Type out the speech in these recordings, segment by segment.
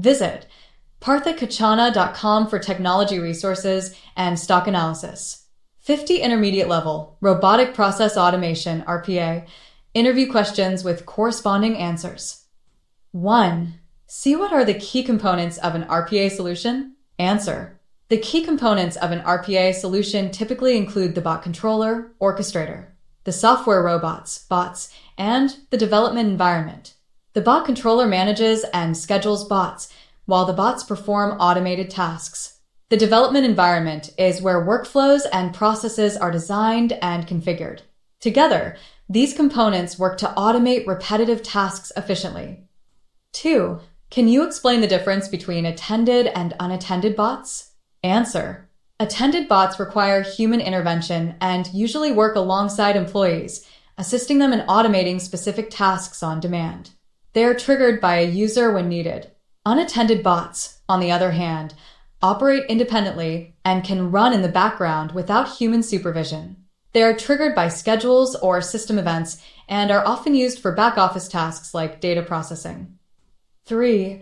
Visit parthakachana.com for technology resources and stock analysis. 50 intermediate level, robotic process automation, RPA, interview questions with corresponding answers. 1. See what are the key components of an RPA solution? Answer. The key components of an RPA solution typically include the bot controller, orchestrator, the software robots, bots, and the development environment. The bot controller manages and schedules bots, while the bots perform automated tasks. The development environment is where workflows and processes are designed and configured. Together, these components work to automate repetitive tasks efficiently. 2. Can you explain the difference between attended and unattended bots? Answer. Attended bots require human intervention and usually work alongside employees, assisting them in automating specific tasks on demand. They are triggered by a user when needed. Unattended bots, on the other hand, operate independently and can run in the background without human supervision. They are triggered by schedules or system events and are often used for back-office tasks like data processing. 3.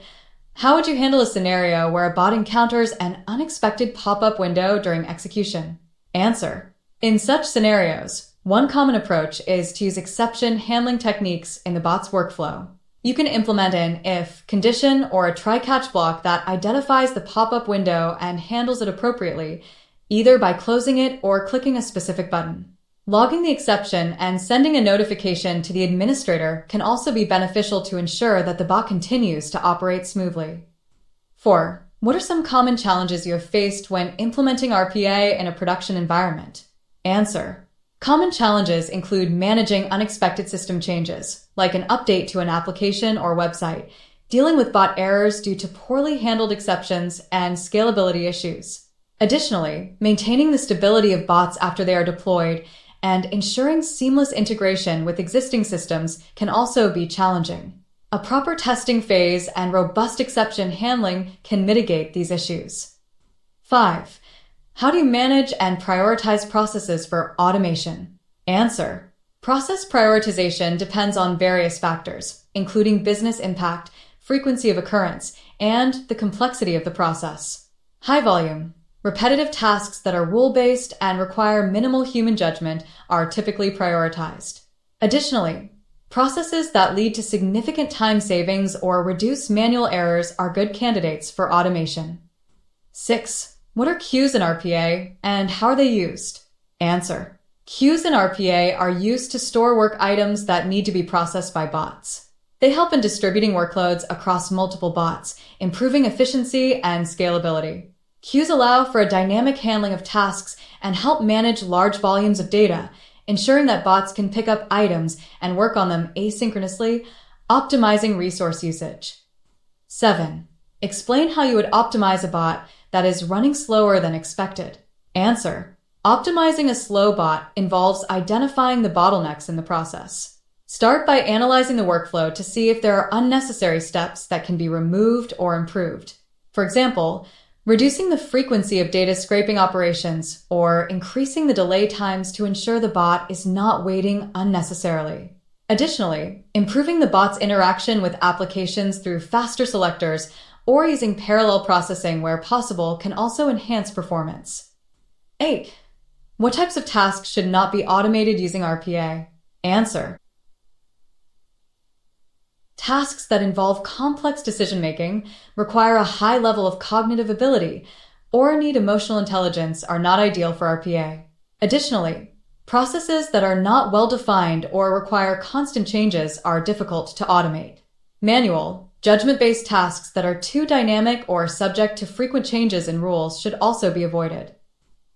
How would you handle a scenario where a bot encounters an unexpected pop-up window during execution? Answer. In such scenarios, one common approach is to use exception handling techniques in the bot's workflow. You can implement an if condition or a try-catch block that identifies the pop-up window and handles it appropriately, either by closing it or clicking a specific button. Logging the exception and sending a notification to the administrator can also be beneficial to ensure that the bot continues to operate smoothly. 4. What are some common challenges you have faced when implementing RPA in a production environment? Answer. Common challenges include managing unexpected system changes, like an update to an application or website, dealing with bot errors due to poorly handled exceptions, and scalability issues. Additionally, maintaining the stability of bots after they are deployed and ensuring seamless integration with existing systems can also be challenging. A proper testing phase and robust exception handling can mitigate these issues. 5. How do you manage and prioritize processes for automation? Answer. Process prioritization depends on various factors, including business impact, frequency of occurrence, and the complexity of the process. High volume, repetitive tasks that are rule-based and require minimal human judgment are typically prioritized. Additionally, processes that lead to significant time savings or reduce manual errors are good candidates for automation. 6. What are queues in RPA and how are they used? Answer. Queues in RPA are used to store work items that need to be processed by bots. They help in distributing workloads across multiple bots, improving efficiency and scalability. Queues allow for a dynamic handling of tasks and help manage large volumes of data, ensuring that bots can pick up items and work on them asynchronously, optimizing resource usage. 7. Explain how you would optimize a bot that is running slower than expected. Answer. Optimizing a slow bot involves identifying the bottlenecks in the process. Start by analyzing the workflow to see if there are unnecessary steps that can be removed or improved. For example, reducing the frequency of data scraping operations or increasing the delay times to ensure the bot is not waiting unnecessarily. Additionally, improving the bot's interaction with applications through faster selectors or using parallel processing where possible can also enhance performance. 8. What types of tasks should not be automated using RPA? Answer. Tasks that involve complex decision-making, require a high level of cognitive ability, or need emotional intelligence are not ideal for RPA. Additionally, processes that are not well-defined or require constant changes are difficult to automate. Manual, judgment-based tasks that are too dynamic or subject to frequent changes in rules should also be avoided.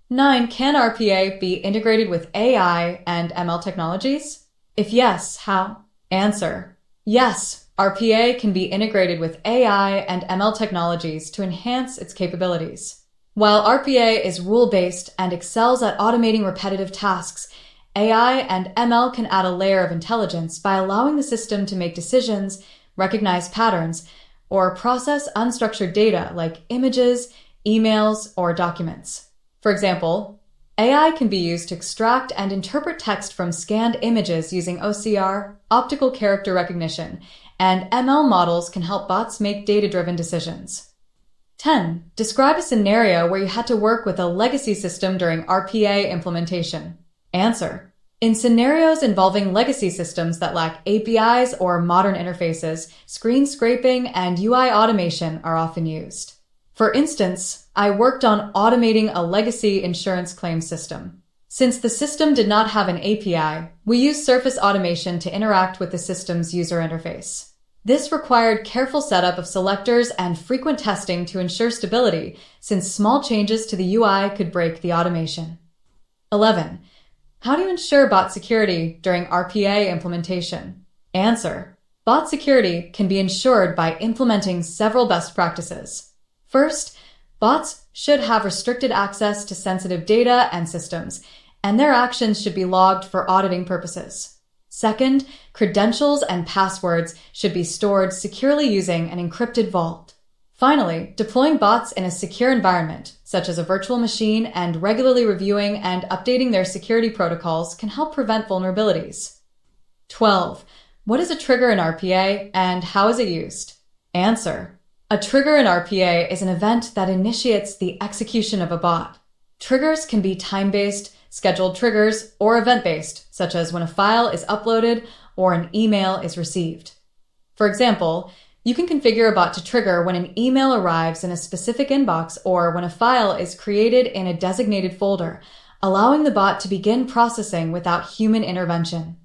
9. Can RPA be integrated with AI and ML technologies? If yes, how? Answer. Yes, RPA can be integrated with AI and ML technologies to enhance its capabilities. While RPA is rule-based and excels at automating repetitive tasks, AI and ML can add a layer of intelligence by allowing the system to make decisions, recognize patterns, or process unstructured data like images, emails, or documents. For example, AI can be used to extract and interpret text from scanned images using OCR, optical character recognition, and ML models can help bots make data-driven decisions. 10. Describe a scenario where you had to work with a legacy system during RPA implementation. Answer. In scenarios involving legacy systems that lack APIs or modern interfaces, screen scraping and UI automation are often used. For instance, I worked on automating a legacy insurance claim system. Since the system did not have an API, we used surface automation to interact with the system's user interface. This required careful setup of selectors and frequent testing to ensure stability, since small changes to the UI could break the automation. 11. How do you ensure bot security during RPA implementation? Answer. Bot security can be ensured by implementing several best practices. First, bots should have restricted access to sensitive data and systems, and their actions should be logged for auditing purposes. Second, credentials and passwords should be stored securely using an encrypted vault. Finally, deploying bots in a secure environment, such as a virtual machine, and regularly reviewing and updating their security protocols can help prevent vulnerabilities. 12. What is a trigger in RPA and how is it used? Answer. A trigger in RPA is an event that initiates the execution of a bot. Triggers can be time-based, scheduled triggers, or event-based, such as when a file is uploaded or an email is received. For example, you can configure a bot to trigger when an email arrives in a specific inbox or when a file is created in a designated folder, allowing the bot to begin processing without human intervention.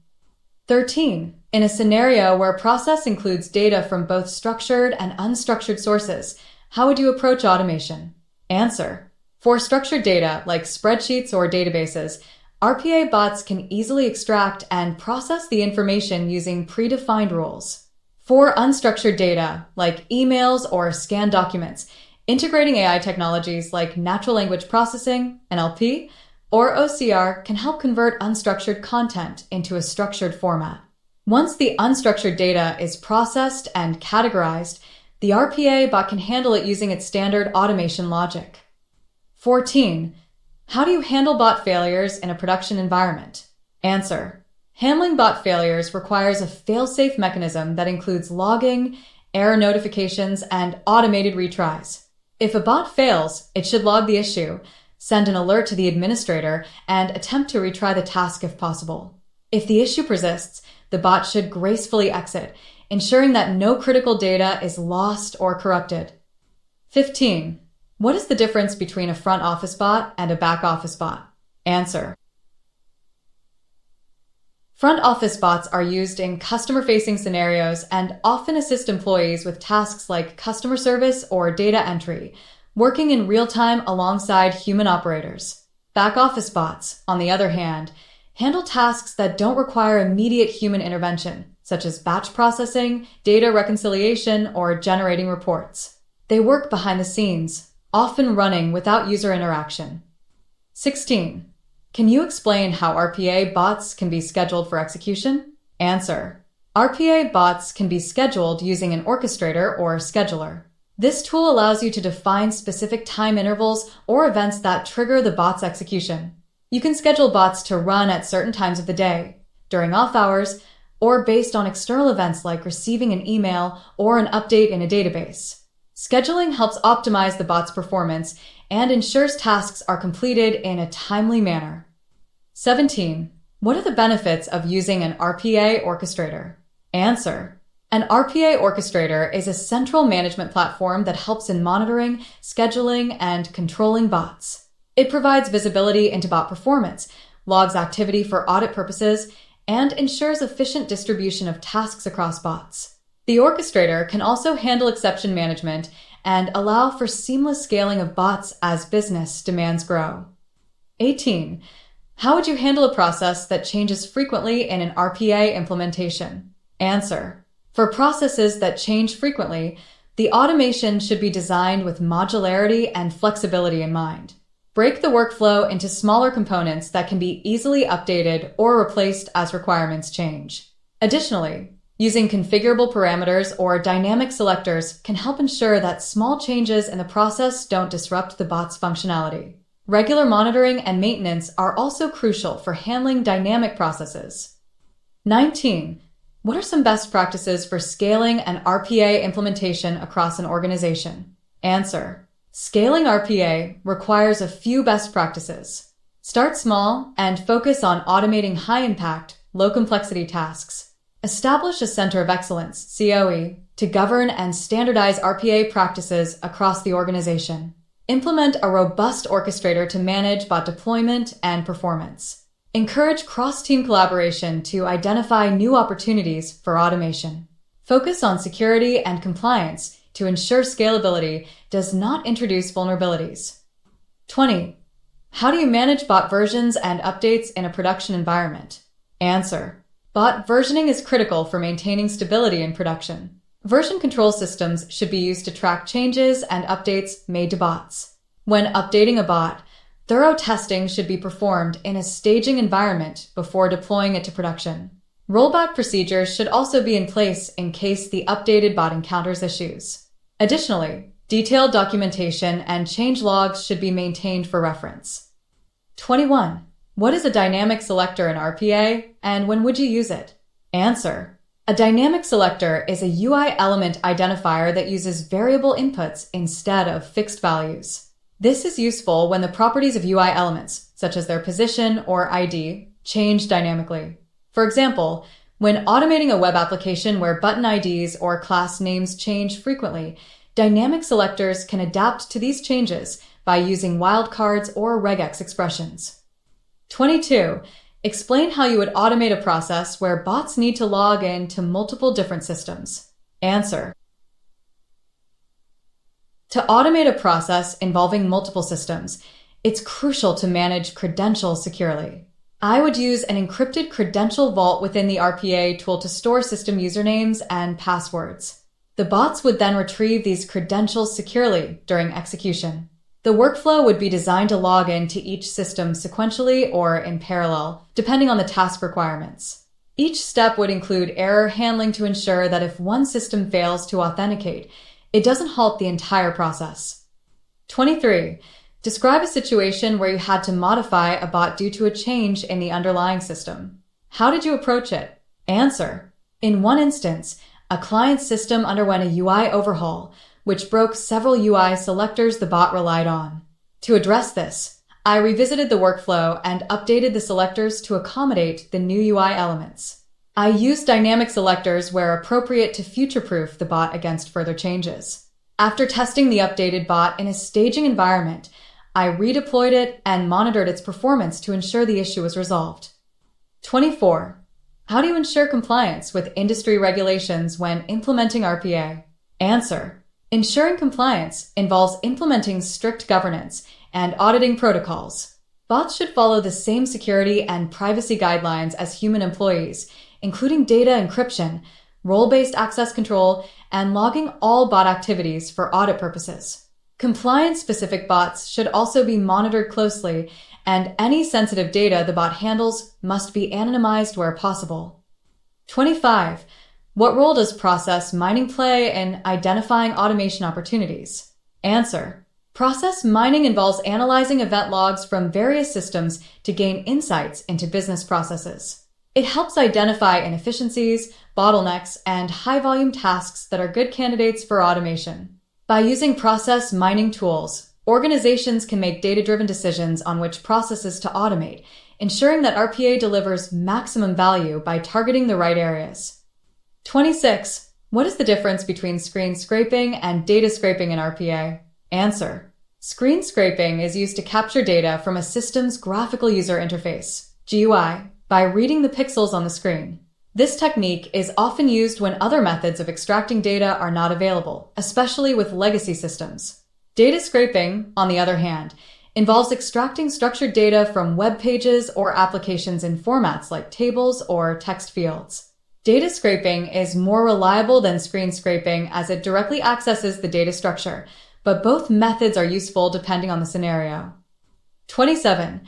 13. In a scenario where a process includes data from both structured and unstructured sources, how would you approach automation? Answer. For structured data, like spreadsheets or databases, RPA bots can easily extract and process the information using predefined rules. For unstructured data, like emails or scanned documents, integrating AI technologies like natural language processing, NLP, or OCR can help convert unstructured content into a structured format. Once the unstructured data is processed and categorized, the RPA bot can handle it using its standard automation logic. 14. How do you handle bot failures in a production environment? Answer. Handling bot failures requires a fail-safe mechanism that includes logging, error notifications, and automated retries. If a bot fails, it should log the issue, send an alert to the administrator, and attempt to retry the task if possible. If the issue persists, the bot should gracefully exit, ensuring that no critical data is lost or corrupted. 15. What is the difference between a front office bot and a back office bot? Answer. Front office bots are used in customer-facing scenarios and often assist employees with tasks like customer service or data entry, working in real time alongside human operators. Back office bots, on the other hand, handle tasks that don't require immediate human intervention, such as batch processing, data reconciliation, or generating reports. They work behind the scenes, often running without user interaction. 16. Can you explain how RPA bots can be scheduled for execution? Answer. RPA bots can be scheduled using an orchestrator or scheduler. This tool allows you to define specific time intervals or events that trigger the bot's execution. You can schedule bots to run at certain times of the day, during off hours, or based on external events like receiving an email or an update in a database. Scheduling helps optimize the bot's performance and ensures tasks are completed in a timely manner. 17. What are the benefits of using an RPA orchestrator? Answer. An RPA orchestrator is a central management platform that helps in monitoring, scheduling, and controlling bots. It provides visibility into bot performance, logs activity for audit purposes, and ensures efficient distribution of tasks across bots. The orchestrator can also handle exception management and allow for seamless scaling of bots as business demands grow. 18. How would you handle a process that changes frequently in an RPA implementation? Answer. For processes that change frequently, the automation should be designed with modularity and flexibility in mind. Break the workflow into smaller components that can be easily updated or replaced as requirements change. Additionally, using configurable parameters or dynamic selectors can help ensure that small changes in the process don't disrupt the bot's functionality. Regular monitoring and maintenance are also crucial for handling dynamic processes. 19. What are some best practices for scaling an RPA implementation across an organization? Answer. Scaling RPA requires a few best practices. Start small and focus on automating high-impact, low-complexity tasks. Establish a Center of Excellence, COE, to govern and standardize RPA practices across the organization. Implement a robust orchestrator to manage bot deployment and performance. Encourage cross-team collaboration to identify new opportunities for automation. Focus on security and compliance to ensure scalability does not introduce vulnerabilities. 20. How do you manage bot versions and updates in a production environment? Answer. Bot versioning is critical for maintaining stability in production. Version control systems should be used to track changes and updates made to bots. When updating a bot, thorough testing should be performed in a staging environment before deploying it to production. Rollback procedures should also be in place in case the updated bot encounters issues. Additionally, detailed documentation and change logs should be maintained for reference. 21. What is a dynamic selector in RPA, and when would you use it? Answer. A dynamic selector is a UI element identifier that uses variable inputs instead of fixed values. This is useful when the properties of UI elements, such as their position or ID, change dynamically. For example, when automating a web application where button IDs or class names change frequently, dynamic selectors can adapt to these changes by using wildcards or regex expressions. 22. Explain how you would automate a process where bots need to log in to multiple different systems. Answer. To automate a process involving multiple systems, it's crucial to manage credentials securely. I would use an encrypted credential vault within the RPA tool to store system usernames and passwords. The bots would then retrieve these credentials securely during execution. The workflow would be designed to log in to each system sequentially or in parallel, depending on the task requirements. Each step would include error handling to ensure that if one system fails to authenticate, it doesn't halt the entire process. 23. Describe a situation where you had to modify a bot due to a change in the underlying system. How did you approach it? Answer. In one instance, a client system underwent a UI overhaul, which broke several UI selectors the bot relied on. To address this, I revisited the workflow and updated the selectors to accommodate the new UI elements. I used dynamic selectors where appropriate to future-proof the bot against further changes. After testing the updated bot in a staging environment, I redeployed it and monitored its performance to ensure the issue was resolved. 24. How do you ensure compliance with industry regulations when implementing RPA? Answer. Ensuring compliance involves implementing strict governance and auditing protocols. Bots should follow the same security and privacy guidelines as human employees, including data encryption, role-based access control, and logging all bot activities for audit purposes. Compliance-specific bots should also be monitored closely, and any sensitive data the bot handles must be anonymized where possible. 25. What role does process mining play in identifying automation opportunities? Answer. Process mining involves analyzing event logs from various systems to gain insights into business processes. It helps identify inefficiencies, bottlenecks, and high-volume tasks that are good candidates for automation. By using process mining tools, organizations can make data-driven decisions on which processes to automate, ensuring that RPA delivers maximum value by targeting the right areas. 26. What is the difference between screen scraping and data scraping in RPA? Answer. Screen scraping is used to capture data from a system's graphical user interface, GUI, by reading the pixels on the screen. This technique is often used when other methods of extracting data are not available, especially with legacy systems. Data scraping, on the other hand, involves extracting structured data from web pages or applications in formats like tables or text fields. Data scraping is more reliable than screen scraping as it directly accesses the data structure, but both methods are useful depending on the scenario. 27.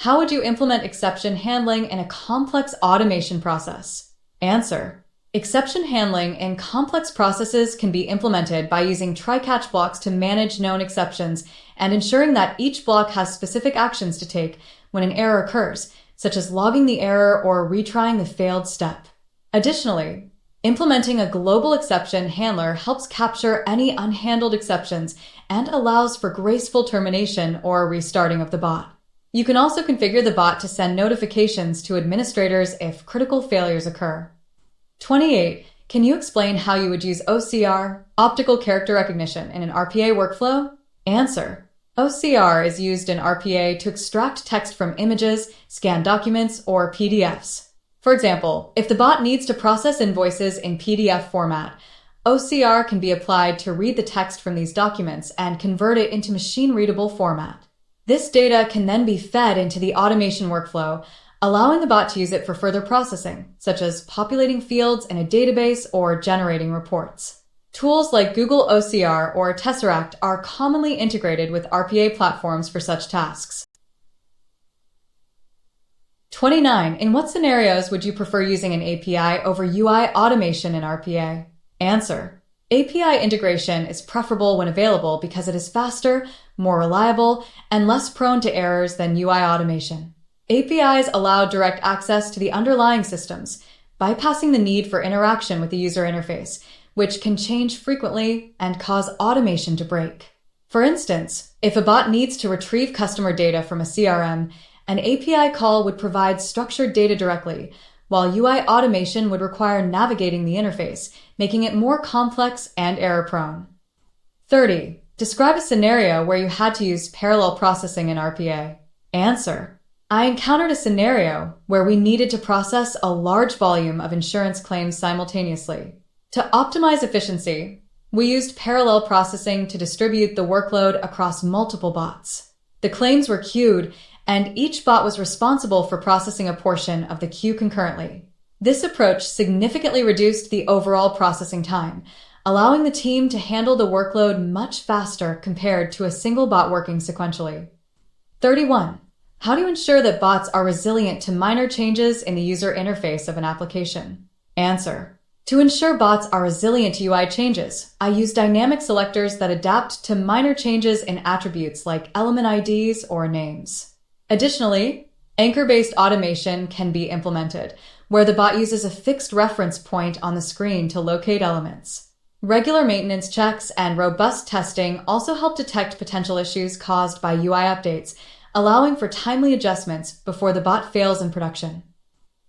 How would you implement exception handling in a complex automation process? Answer. Exception handling in complex processes can be implemented by using try-catch blocks to manage known exceptions and ensuring that each block has specific actions to take when an error occurs, such as logging the error or retrying the failed step. Additionally, implementing a global exception handler helps capture any unhandled exceptions and allows for graceful termination or restarting of the bot. You can also configure the bot to send notifications to administrators if critical failures occur. 28. Can you explain how you would use OCR, optical character recognition, in an RPA workflow? Answer. OCR is used in RPA to extract text from images, scan documents, or PDFs. For example, if the bot needs to process invoices in PDF format, OCR can be applied to read the text from these documents and convert it into machine-readable format. This data can then be fed into the automation workflow, allowing the bot to use it for further processing, such as populating fields in a database or generating reports. Tools like Google OCR or Tesseract are commonly integrated with RPA platforms for such tasks. 29. In what scenarios would you prefer using an API over UI automation in RPA? Answer. API integration is preferable when available because it is faster, more reliable, and less prone to errors than UI automation. APIs allow direct access to the underlying systems, bypassing the need for interaction with the user interface, which can change frequently and cause automation to break. For instance, if a bot needs to retrieve customer data from a CRM, an API call would provide structured data directly, while UI automation would require navigating the interface, making it more complex and error-prone. 30. Describe a scenario where you had to use parallel processing in RPA. Answer. I encountered a scenario where we needed to process a large volume of insurance claims simultaneously. To optimize efficiency, we used parallel processing to distribute the workload across multiple bots. The claims were queued, and each bot was responsible for processing a portion of the queue concurrently. This approach significantly reduced the overall processing time, allowing the team to handle the workload much faster compared to a single bot working sequentially. 31. How do you ensure that bots are resilient to minor changes in the user interface of an application? Answer. To ensure bots are resilient to UI changes, I use dynamic selectors that adapt to minor changes in attributes like element IDs or names. Additionally, anchor-based automation can be implemented, where the bot uses a fixed reference point on the screen to locate elements. Regular maintenance checks and robust testing also help detect potential issues caused by UI updates, allowing for timely adjustments before the bot fails in production.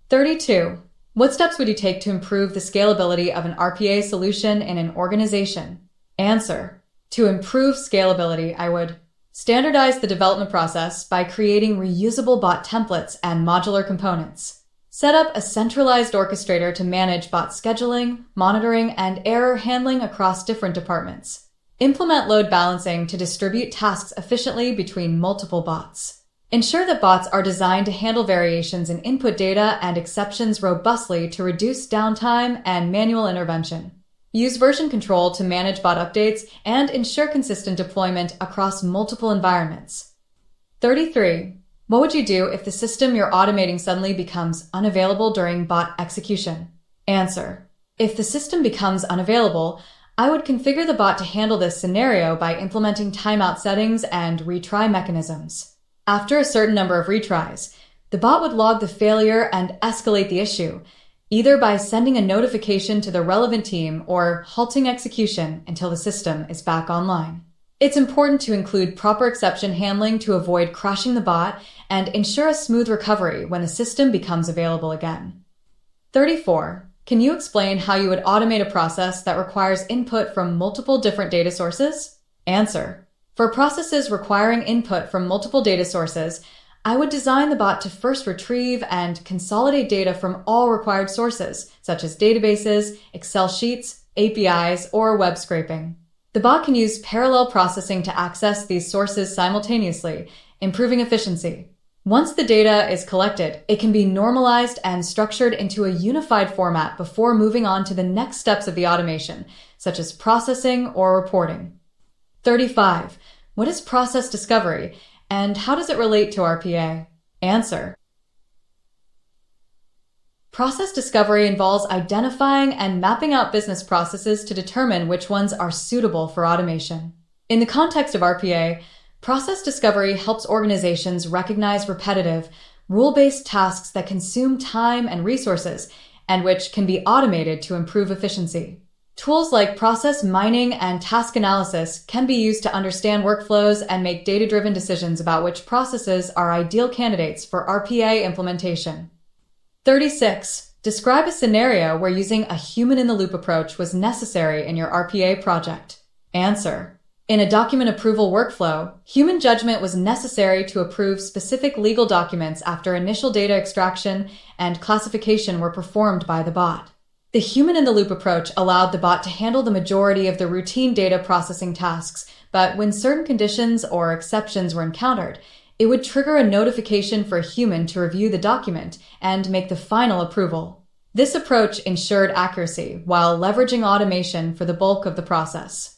32. What steps would you take to improve the scalability of an RPA solution in an organization? Answer. To improve scalability, I would standardize the development process by creating reusable bot templates and modular components. Set up a centralized orchestrator to manage bot scheduling, monitoring, and error handling across different departments. Implement load balancing to distribute tasks efficiently between multiple bots. Ensure that bots are designed to handle variations in input data and exceptions robustly to reduce downtime and manual intervention. Use version control to manage bot updates and ensure consistent deployment across multiple environments. 33. What would you do if the system you're automating suddenly becomes unavailable during bot execution? Answer. If the system becomes unavailable, I would configure the bot to handle this scenario by implementing timeout settings and retry mechanisms. After a certain number of retries, the bot would log the failure and escalate the issue, either by sending a notification to the relevant team or halting execution until the system is back online. It's important to include proper exception handling to avoid crashing the bot and ensure a smooth recovery when the system becomes available again. 34. Can you explain how you would automate a process that requires input from multiple different data sources? Answer. For processes requiring input from multiple data sources, I would design the bot to first retrieve and consolidate data from all required sources, such as databases, Excel sheets, APIs, or web scraping. The bot can use parallel processing to access these sources simultaneously, improving efficiency. Once the data is collected, it can be normalized and structured into a unified format before moving on to the next steps of the automation, such as processing or reporting. 35. What is process discovery, and how does it relate to RPA? Answer. Process discovery involves identifying and mapping out business processes to determine which ones are suitable for automation. In the context of RPA, process discovery helps organizations recognize repetitive, rule-based tasks that consume time and resources and which can be automated to improve efficiency. Tools like process mining and task analysis can be used to understand workflows and make data-driven decisions about which processes are ideal candidates for RPA implementation. 36. Describe a scenario where using a human-in-the-loop approach was necessary in your RPA project. Answer. In a document approval workflow, human judgment was necessary to approve specific legal documents after initial data extraction and classification were performed by the bot. The human-in-the-loop approach allowed the bot to handle the majority of the routine data processing tasks, but when certain conditions or exceptions were encountered, it would trigger a notification for a human to review the document and make the final approval. This approach ensured accuracy while leveraging automation for the bulk of the process.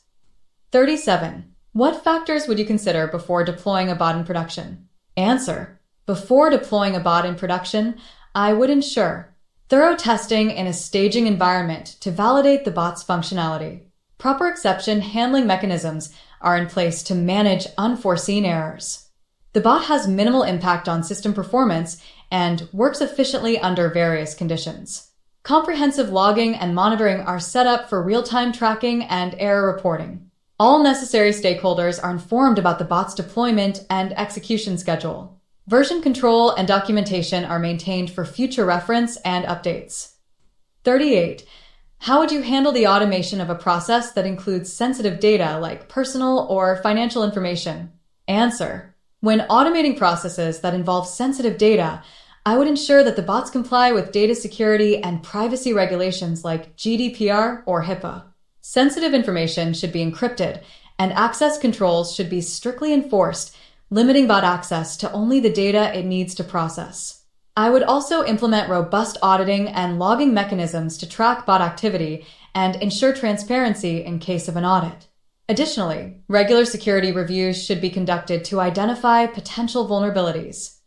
37. What factors would you consider before deploying a bot in production? Answer. Before deploying a bot in production, I would ensure thorough testing in a staging environment to validate the bot's functionality. Proper exception handling mechanisms are in place to manage unforeseen errors. The bot has minimal impact on system performance and works efficiently under various conditions. Comprehensive logging and monitoring are set up for real-time tracking and error reporting. All necessary stakeholders are informed about the bot's deployment and execution schedule. Version control and documentation are maintained for future reference and updates. 38. How would you handle the automation of a process that includes sensitive data like personal or financial information? Answer. When automating processes that involve sensitive data, I would ensure that the bots comply with data security and privacy regulations like GDPR or HIPAA. Sensitive information should be encrypted, and access controls should be strictly enforced, limiting bot access to only the data it needs to process. I would also implement robust auditing and logging mechanisms to track bot activity and ensure transparency in case of an audit. Additionally, regular security reviews should be conducted to identify potential vulnerabilities.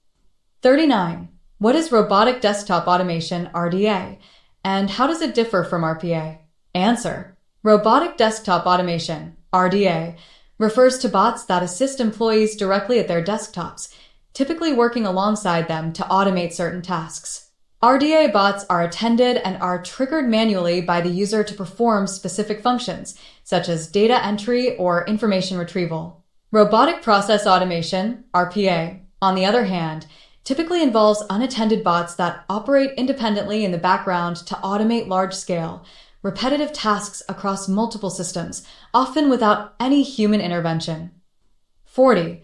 39. What is robotic desktop automation, RDA, and how does it differ from RPA? Answer. Robotic desktop automation, RDA, refers to bots that assist employees directly at their desktops, typically working alongside them to automate certain tasks. RDA bots are attended and are triggered manually by the user to perform specific functions, such as data entry or information retrieval. Robotic process automation, RPA, on the other hand, typically involves unattended bots that operate independently in the background to automate large-scale, repetitive tasks across multiple systems, often without any human intervention. 40.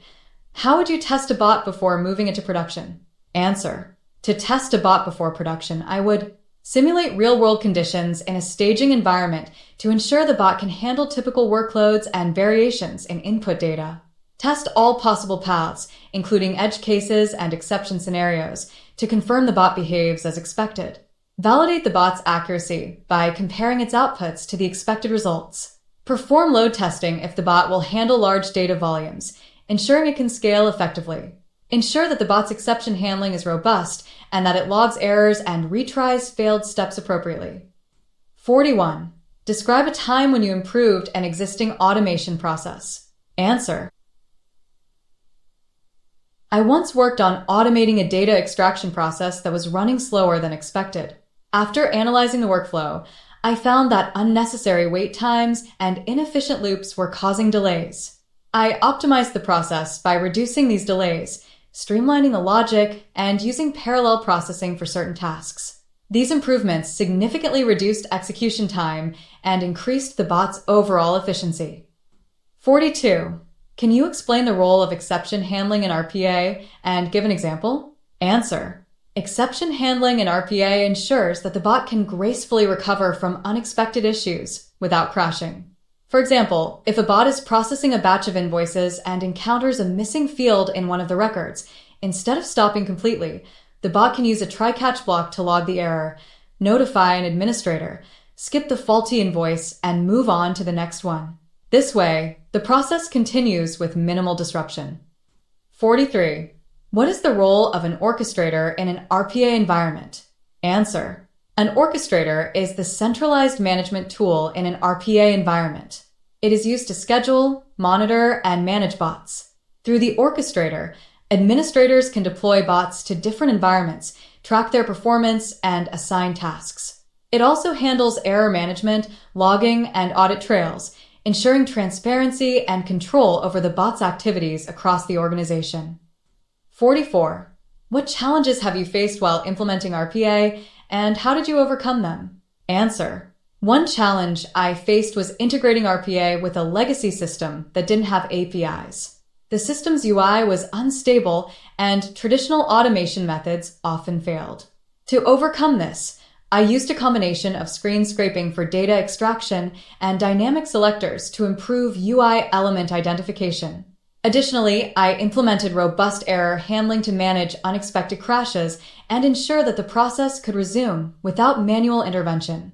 How would you test a bot before moving it to production? Answer. To test a bot before production, I would simulate real-world conditions in a staging environment to ensure the bot can handle typical workloads and variations in input data. Test all possible paths, including edge cases and exception scenarios, to confirm the bot behaves as expected. Validate the bot's accuracy by comparing its outputs to the expected results. Perform load testing if the bot will handle large data volumes, ensuring it can scale effectively. Ensure that the bot's exception handling is robust and that it logs errors and retries failed steps appropriately. 41. Describe a time when you improved an existing automation process. Answer. I once worked on automating a data extraction process that was running slower than expected. After analyzing the workflow, I found that unnecessary wait times and inefficient loops were causing delays. I optimized the process by reducing these delays, streamlining the logic, and using parallel processing for certain tasks. These improvements significantly reduced execution time and increased the bot's overall efficiency. 42. Can you explain the role of exception handling in RPA and give an example? Answer. Exception handling in RPA ensures that the bot can gracefully recover from unexpected issues without crashing. For example, if a bot is processing a batch of invoices and encounters a missing field in one of the records, instead of stopping completely, the bot can use a try-catch block to log the error, notify an administrator, skip the faulty invoice, and move on to the next one. This way, the process continues with minimal disruption. 43. What is the role of an orchestrator in an RPA environment? Answer. An orchestrator is the centralized management tool in an RPA environment. It is used to schedule, monitor, and manage bots. Through the orchestrator, administrators can deploy bots to different environments track their performance, and assign tasks. It also handles error management, logging, and audit trails, ensuring transparency and control over the bot's activities across the organization. 44. What challenges have you faced while implementing RPA, and how did you overcome them? Answer. One challenge I faced was integrating RPA with a legacy system that didn't have APIs. The system's UI was unstable, and traditional automation methods often failed. To overcome this, I used a combination of screen scraping for data extraction and dynamic selectors to improve UI element identification. Additionally, I implemented robust error handling to manage unexpected crashes and ensure that the process could resume without manual intervention.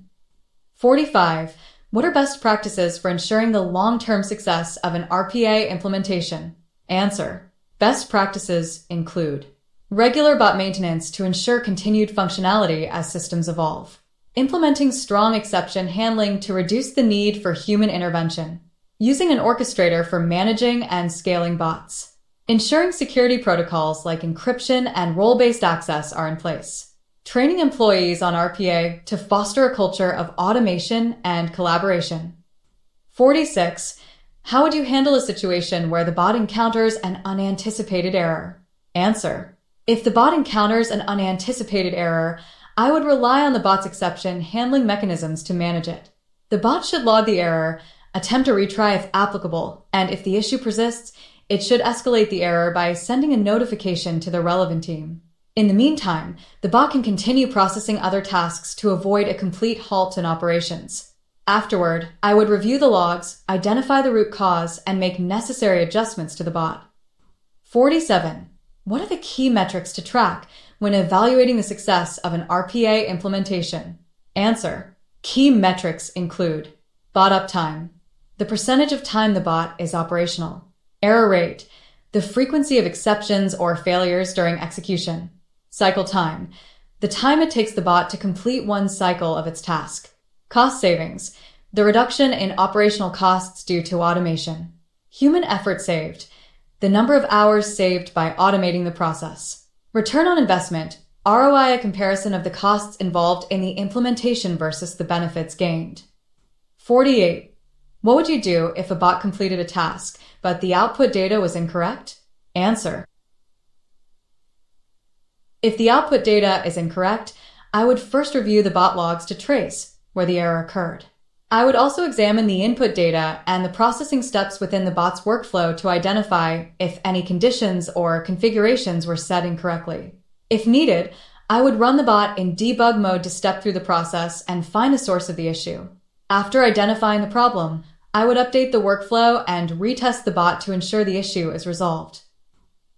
45. What are best practices for ensuring the long-term success of an RPA implementation? Answer. Best practices include regular bot maintenance to ensure continued functionality as systems evolve. Implementing strong exception handling to reduce the need for human intervention. Using an orchestrator for managing and scaling bots. Ensuring security protocols like encryption and role-based access are in place. Training employees on RPA to foster a culture of automation and collaboration. 46. How would you handle a situation where the bot encounters an unanticipated error? Answer. If the bot encounters an unanticipated error, I would rely on the bot's exception handling mechanisms to manage it. The bot should log the error, attempt a retry if applicable, and if the issue persists, it should escalate the error by sending a notification to the relevant team. In the meantime, the bot can continue processing other tasks to avoid a complete halt in operations. Afterward, I would review the logs, identify the root cause, and make necessary adjustments to the bot. 47. What are the key metrics to track when evaluating the success of an RPA implementation? Answer. Key metrics include bot uptime, the percentage of time the bot is operational; error rate, the frequency of exceptions or failures during execution; cycle time, the time it takes the bot to complete one cycle of its task; cost savings, the reduction in operational costs due to automation; human effort saved, the number of hours saved by automating the process; return on investment, ROI, a comparison of the costs involved in the implementation versus the benefits gained. 48. What would you do if a bot completed a task, but the output data was incorrect? Answer. If the output data is incorrect, I would first review the bot logs to trace where the error occurred. I would also examine the input data and the processing steps within the bot's workflow to identify if any conditions or configurations were set incorrectly. If needed, I would run the bot in debug mode to step through the process and find the source of the issue. After identifying the problem, I would update the workflow and retest the bot to ensure the issue is resolved.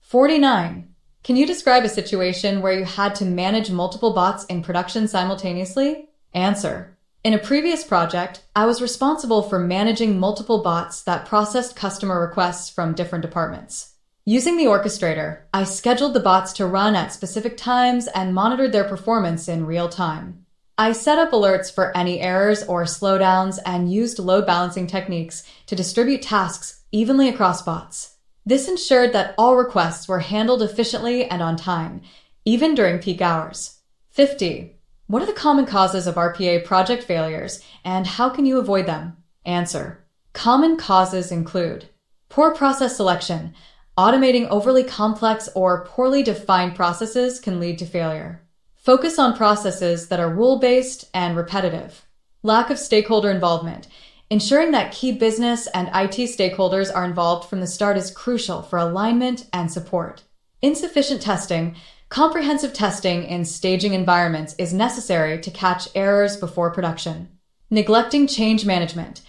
49. Can you describe a situation where you had to manage multiple bots in production simultaneously? Answer. In a previous project, I was responsible for managing multiple bots that processed customer requests from different departments. Using the orchestrator, I scheduled the bots to run at specific times and monitored their performance in real time. I set up alerts for any errors or slowdowns and used load balancing techniques to distribute tasks evenly across bots. This ensured that all requests were handled efficiently and on time, even during peak hours. 50. What are the common causes of RPA project failures, and how can you avoid them? Answer. Common causes include poor process selection. Automating overly complex or poorly defined processes can lead to failure. Focus on processes that are rule-based and repetitive. Lack of stakeholder involvement. Ensuring that key business and IT stakeholders are involved from the start is crucial for alignment and support. Insufficient testing. Comprehensive testing in staging environments is necessary to catch errors before production. Neglecting change management.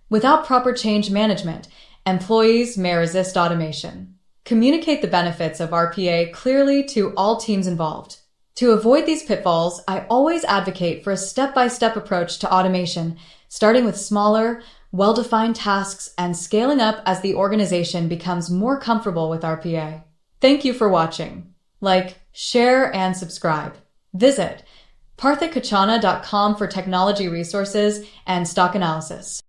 Without proper change management, employees may resist automation. Communicate the benefits of RPA clearly to all teams involved. To avoid these pitfalls, I always advocate for a step-by-step approach to automation, starting with smaller, well-defined tasks and scaling up as the organization becomes more comfortable with RPA. Thank you for watching. Like, share, and subscribe. Visit parthikachana.com for technology resources and stock analysis.